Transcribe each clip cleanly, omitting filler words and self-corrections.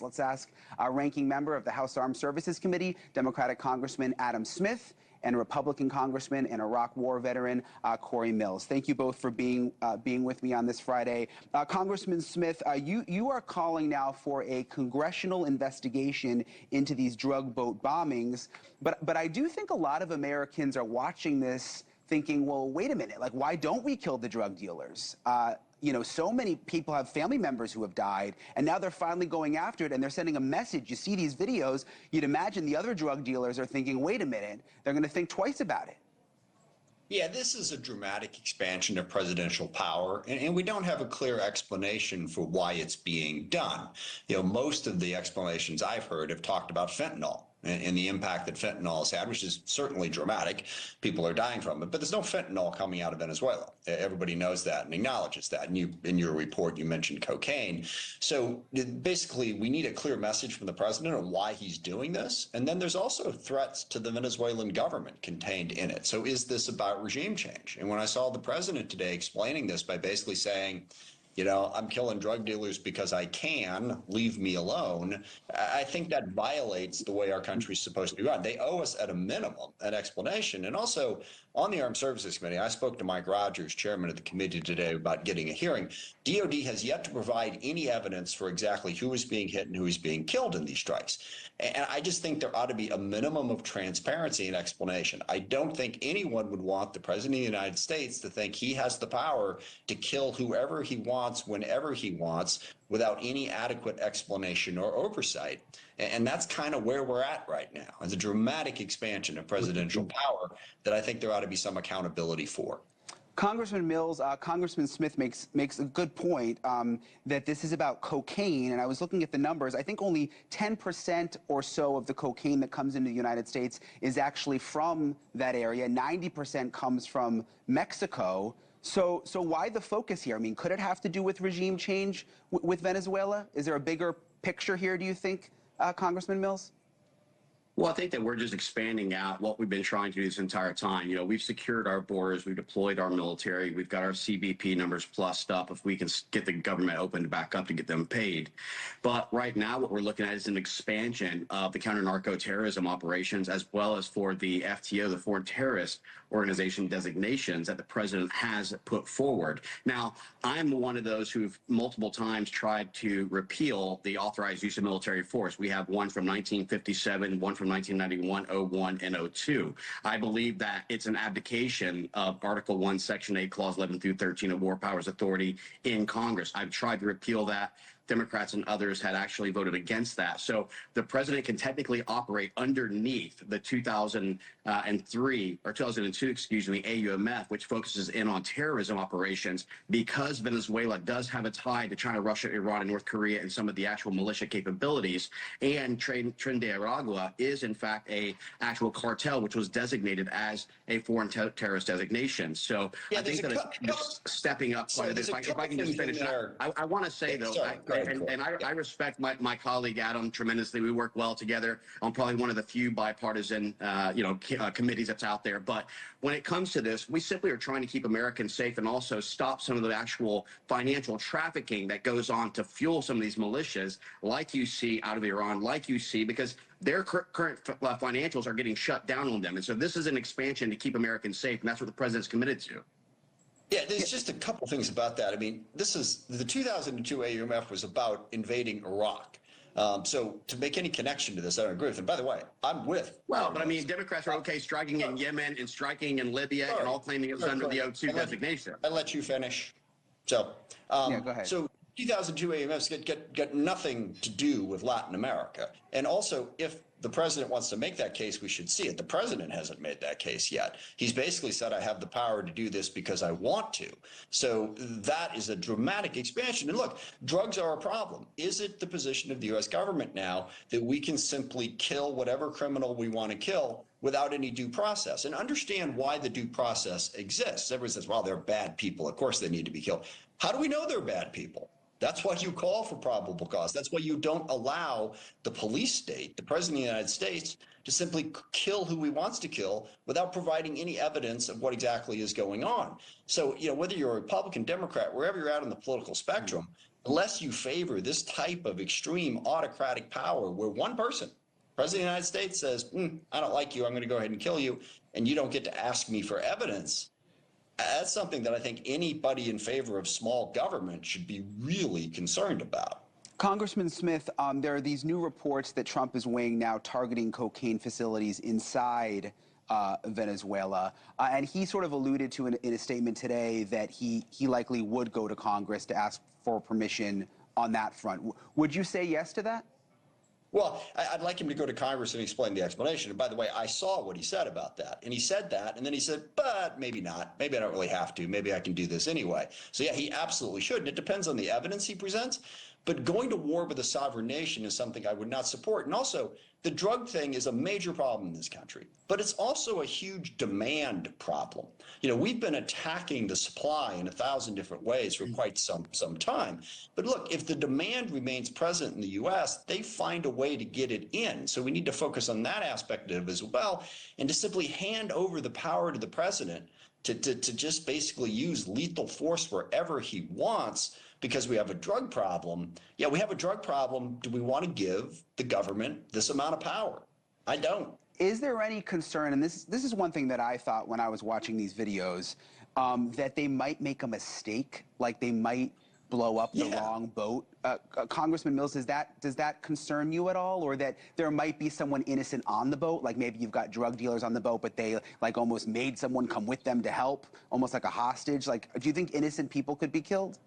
Let's ask our ranking member of the House Armed Services Committee, Democratic Congressman Adam Smith, and Republican Congressman and Iraq War veteran Corey Mills. Thank you both for being with me on this Friday. Congressman Smith, you are calling now for a congressional investigation into these drug boat bombings, but I do think a lot of Americans are watching this thinking, well, wait a minute, like, why don't we kill the drug dealers? You know, so many people have family members who have died, and now they're finally going after it, and they're sending a message. You see these videos, you'd imagine the other drug dealers are thinking, wait a minute, they're going to think twice about it. Yeah, this is a dramatic expansion of presidential power, and we don't have a clear explanation for why it's being done. You know, most of the explanations I've heard have talked about fentanyl and the impact that fentanyl has had, which is certainly dramatic. People are dying from it, but there's no fentanyl coming out of Venezuela. Everybody knows that and acknowledges that. And you, in your report, you mentioned cocaine. So basically, we need a clear message from the president on why he's doing this. And then there's also threats to the Venezuelan government contained in it. So is this about regime change? And when I saw the president today explaining this by basically saying, you know, I'm killing drug dealers because I can, leave me alone, I think that violates the way our country is supposed to be run. They owe us, at a minimum, an explanation. And also, on the Armed Services Committee, I spoke to Mike Rogers, chairman of the committee today, about getting a hearing. DOD has yet to provide any evidence for exactly who is being hit and who is being killed in these strikes. And I just think there ought to be a minimum of transparency and explanation. I don't think anyone would want the president of the United States to think he has the power to kill whoever he wants, whenever he wants, without any adequate explanation or oversight. And that's kind of where we're at right now. It's a dramatic expansion of presidential power that I think there ought to be some accountability for. Congressman Mills, Congressman Smith makes a good point that this is about cocaine, and I was looking at the numbers. I think only 10% or so of the cocaine that comes into the United States is actually from that area. 90% comes from Mexico. So why the focus here? I mean, could it have to do with regime change with Venezuela? Is there a bigger picture here, do you think, Congressman Mills? Well, I think that we're just expanding out what we've been trying to do this entire time. You know, we've secured our borders, we've deployed our military, we've got our CBP numbers plussed up if we can get the government opened back up to get them paid. But right now, what we're looking at is an expansion of the counter-narco-terrorism operations, as well as for the FTO, the Foreign Terrorist Organization designations that the president has put forward. Now, I'm one of those who've multiple times tried to repeal the authorized use of military force. We have one from 1957, one from 1991, 01, and 02. I believe that it's an abdication of Article 1, Section 8, Clause 11 through 13 of War Powers Authority in Congress. I've tried to repeal that. Democrats and others had actually voted against that. So the president can technically operate underneath the 2003 or 2002, excuse me, AUMF, which focuses in on terrorism operations, because Venezuela does have a tie to China, Russia, Iran, and North Korea, and some of the actual militia capabilities. And Tren de Aragua is, in fact, a actual cartel, which was designated as a foreign terrorist designation. So yeah, I think that it's stepping up quite a bit. If I can just finish, I want to say, though, and I respect my colleague Adam tremendously. We work well together on probably one of the few bipartisan, committees that's out there. But when it comes to this, we simply are trying to keep Americans safe and also stop some of the actual financial trafficking that goes on to fuel some of these militias, like you see out of Iran, like you see, because their current financials are getting shut down on them. And so this is an expansion to keep Americans safe, and that's what the president's committed to. Yeah, there's just a couple things about that. I mean, this is the 2002 AUMF was about invading Iraq. So to make any connection to this, I don't agree with it. By the way, I'm with. Well, but I mean, Democrats are okay striking in Yemen and striking in Libya and all claiming it was under the 02 designation. I'll let you finish. So, yeah, go ahead. So 2002 AUMFs get nothing to do with Latin America. And also, if the president wants to make that case, we should see it. The president hasn't made that case yet. He's basically said, I have the power to do this because I want to. So that is a dramatic expansion. And look, drugs are a problem. Is it the position of the U.S. government now that we can simply kill whatever criminal we want to kill without any due process? And understand why the due process exists. Everyone says, well, they're bad people. Of course they need to be killed. How do we know they're bad people? That's why you call for probable cause. That's why you don't allow the police state, the president of the United States, to simply kill who he wants to kill without providing any evidence of what exactly is going on. So, whether you're a Republican, Democrat, wherever you're at on the political spectrum, unless you favor this type of extreme autocratic power where one person, President of the United States, says, I don't like you, I'm going to go ahead and kill you, and you don't get to ask me for evidence, that's something that I think anybody in favor of small government should be really concerned about. Congressman Smith, there are these new reports that Trump is weighing now targeting cocaine facilities inside Venezuela. And he sort of alluded to in a statement today that he likely would go to Congress to ask for permission on that front. Would you say yes to that? Well, I'd like him to go to Congress and explain the explanation. And by the way, I saw what he said about that. And he said that, and then he said, but maybe not. Maybe I don't really have to. Maybe I can do this anyway. So yeah, he absolutely should. And it depends on the evidence he presents. But going to war with a sovereign nation is something I would not support. And also, the drug thing is a major problem in this country, but it's also a huge demand problem. You know, we've been attacking the supply in 1,000 different ways for quite some time. But look, if the demand remains present in the U.S., they find a way to get it in. So we need to focus on that aspect of it as well, and to simply hand over the power to the president to just basically use lethal force wherever he wants because we have a drug problem. Yeah, we have a drug problem. Do we want to give the government this amount of power? I don't. Is there any concern, and this is one thing that I thought when I was watching these videos, that they might make a mistake, like they might blow up the wrong boat? Congressman Mills, does that concern you at all, or that there might be someone innocent on the boat, like maybe you've got drug dealers on the boat, but they like almost made someone come with them to help, almost like a hostage? Like, do you think innocent people could be killed?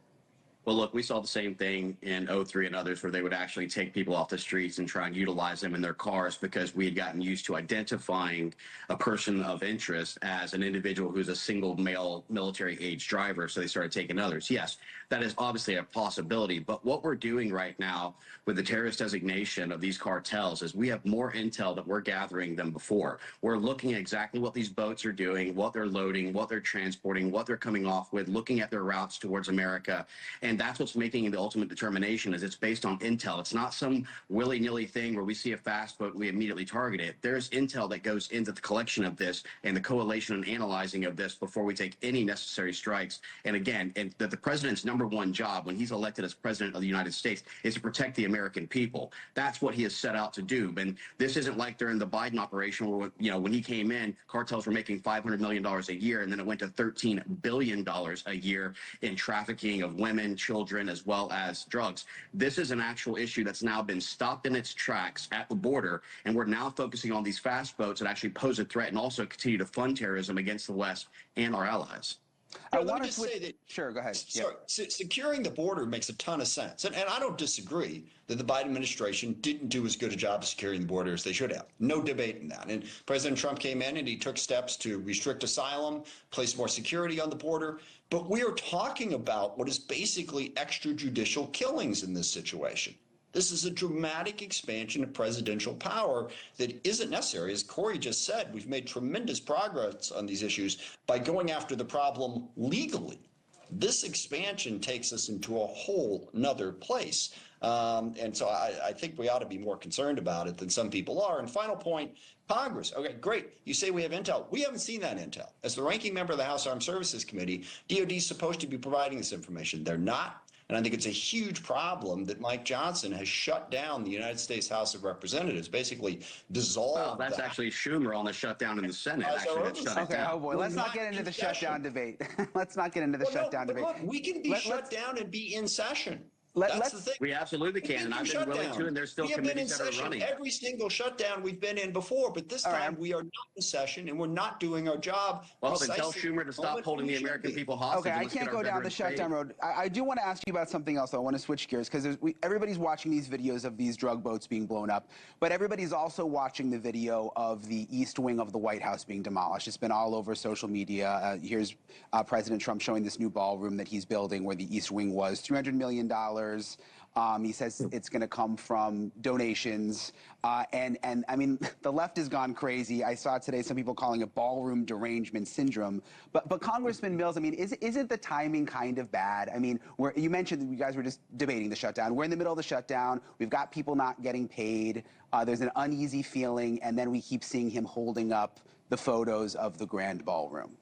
Well, look, we saw the same thing in '03 and others where they would actually take people off the streets and try and utilize them in their cars because we had gotten used to identifying a person of interest as an individual who's a single male military age driver. So they started taking others. Yes, that is obviously a possibility. But what we're doing right now with the terrorist designation of these cartels is we have more intel that we're gathering than before. We're looking at exactly what these boats are doing, what they're loading, what they're transporting, what they're coming off with, looking at their routes towards America. And that's what's making the ultimate determination is it's based on intel. It's not some willy-nilly thing where we see a fast boat and we immediately target it. There's intel that goes into the collection of this and the collation and analyzing of this before we take any necessary strikes. And again, the president's #1 job when he's elected as president of the United States is to protect the American people. That's what he has set out to do. And this isn't like during the Biden operation where, you know, when he came in, cartels were making $500 million a year, and then it went to $13 billion a year in trafficking of women, children, as well as drugs. This is an actual issue that's now been stopped in its tracks at the border, and we're now focusing on these fast boats that actually pose a threat and also continue to fund terrorism against the West and our allies. I want to say that. Sure, go ahead. Sorry, securing the border makes a ton of sense. And I don't disagree that the Biden administration didn't do as good a job of securing the border as they should have. No debate in that. And President Trump came in and he took steps to restrict asylum, place more security on the border. But we are talking about what is basically extrajudicial killings in this situation. This is a dramatic expansion of presidential power that isn't necessary. As Corey just said, we've made tremendous progress on these issues by going after the problem legally. This expansion takes us into a whole nother place. And so I think we ought to be more concerned about it than some people are. And final point, Congress. Okay, great. You say we have intel. We haven't seen that intel. As the ranking member of the House Armed Services Committee, DOD is supposed to be providing this information. They're not. And I think it's a huge problem that Mike Johnson has shut down the United States House of Representatives, basically dissolved. Well, that's actually Schumer on the shutdown in the Senate. Actually, that shut it down. Oh boy, let's not get into the shutdown debate. Let's not get into the shutdown debate. Look, we can be shut down and be in session. That's the thing. We absolutely can, and I've been willing to, and there's still committees that are running. Every single shutdown we've been in before, but this time we are not in session and we're not doing our job. Well, then tell Schumer to stop holding the American people hostage. Okay, I can't go down the shutdown road. I do want to ask you about something else, though. I want to switch gears because everybody's watching these videos of these drug boats being blown up, but everybody's also watching the video of the East Wing of the White House being demolished. It's been all over social media. Here's President Trump showing this new ballroom that he's building where the East Wing was, $300 million. He says it's going to come from donations. And I mean, the left has gone crazy. I saw today some people calling it ballroom derangement syndrome. But Congressman Mills, I mean, isn't the timing kind of bad? I mean, you mentioned that you guys were just debating the shutdown. We're in the middle of the shutdown. We've got people not getting paid. There's an uneasy feeling. And then we keep seeing him holding up the photos of the grand ballroom.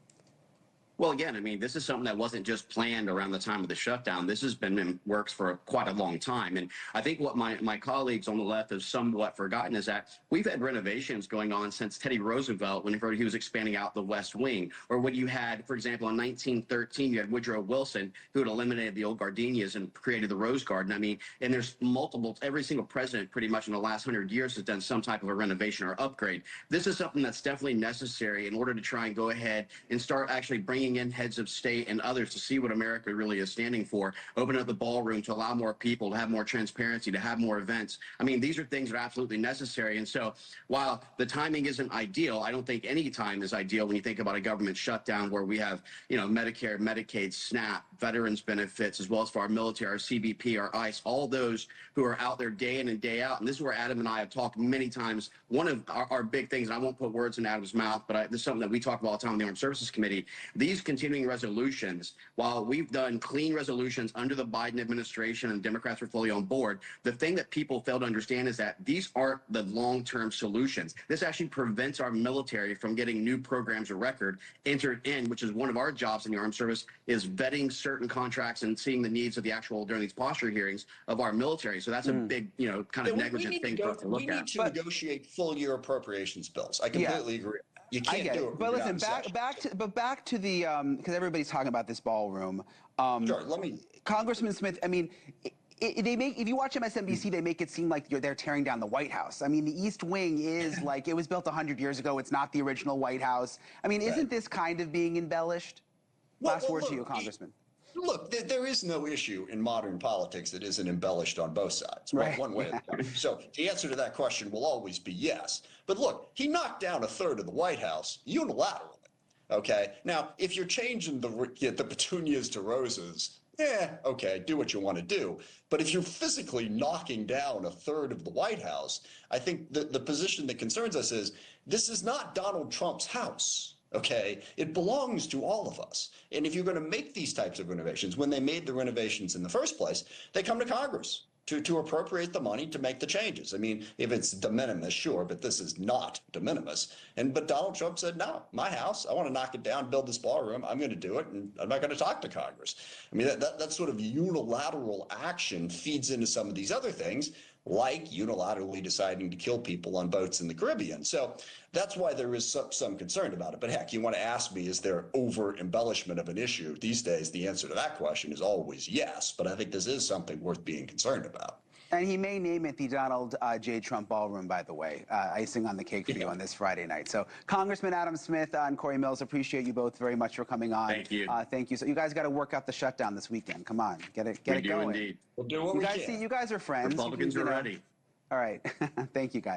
Well, again, I mean, this is something that wasn't just planned around the time of the shutdown. This has been in works for quite a long time. And I think what my colleagues on the left have somewhat forgotten is that we've had renovations going on since Teddy Roosevelt, whenever he was expanding out the West Wing, or when you had, for example, in 1913, you had Woodrow Wilson, who had eliminated the old gardenias and created the Rose Garden. I mean, and there's multiple, every single president pretty much in the last 100 years has done some type of a renovation or upgrade. This is something that's definitely necessary in order to try and go ahead and start actually bringing in heads of state and others to see what America really is standing for, open up the ballroom to allow more people, to have more transparency, to have more events. I mean, these are things that are absolutely necessary. And so while the timing isn't ideal, I don't think any time is ideal when you think about a government shutdown where we have, Medicare, Medicaid, SNAP, veterans benefits, as well as for our military, our CBP, our ICE, all those who are out there day in and day out. And this is where Adam and I have talked many times. One of our big things, and I won't put words in Adam's mouth, but this is something that we talk about all the time on the Armed Services Committee. These continuing resolutions, while we've done clean resolutions under the Biden administration and Democrats were fully on board, the thing that people fail to understand is that these aren't the long-term solutions. This actually prevents our military from getting new programs of record entered in, which is one of our jobs in the Armed Service, is vetting certain contracts and seeing the needs of the actual, during these posture hearings, of our military. So that's a big, kind of negligent thing for us to look at. We need to negotiate full year appropriations bills. I completely agree. You can't I get do it. it. But listen, back to the because everybody's talking about this ballroom. Sure. Let me. Congressman Smith. I mean, they make, if you watch MSNBC, they make it seem like they're tearing down the White House. I mean, the East Wing is like, it was built 100 years ago. It's not the original White House. I mean, isn't this kind of being embellished? Last word to you, Congressman. Look, there is no issue in modern politics that isn't embellished on both sides, Right. one way or the other. So the answer to that question will always be yes. But look, he knocked down a third of the White House unilaterally. Okay. Now, if you're changing the petunias to roses, okay, do what you want to do. But if you're physically knocking down a third of the White House, I think the position that concerns us is this is not Donald Trump's house. Okay, it belongs to all of us. And if you're going to make these types of renovations, when they made the renovations in the first place, they come to Congress to appropriate the money to make the changes. I mean, if it's de minimis, sure, but this is not de minimis. But Donald Trump said, no, my house, I want to knock it down, build this ballroom. I'm going to do it, and I'm not going to talk to Congress. I mean, that sort of unilateral action feeds into some of these other things, like unilaterally deciding to kill people on boats in the Caribbean. So that's why there is some concern about it. But heck, you want to ask me, is there over embellishment of an issue? These days, the answer to that question is always yes. But I think this is something worth being concerned about. And he may name it the Donald J. Trump Ballroom, by the way, icing on the cake for you on this Friday night. So Congressman Adam Smith and Corey Mills, appreciate you both very much for coming on. Thank you. Thank you. So you guys got to work out the shutdown this weekend. Come on, get it going. Indeed. We'll do what we can. You guys are friends. Republicans are ready. All right. Thank you, guys.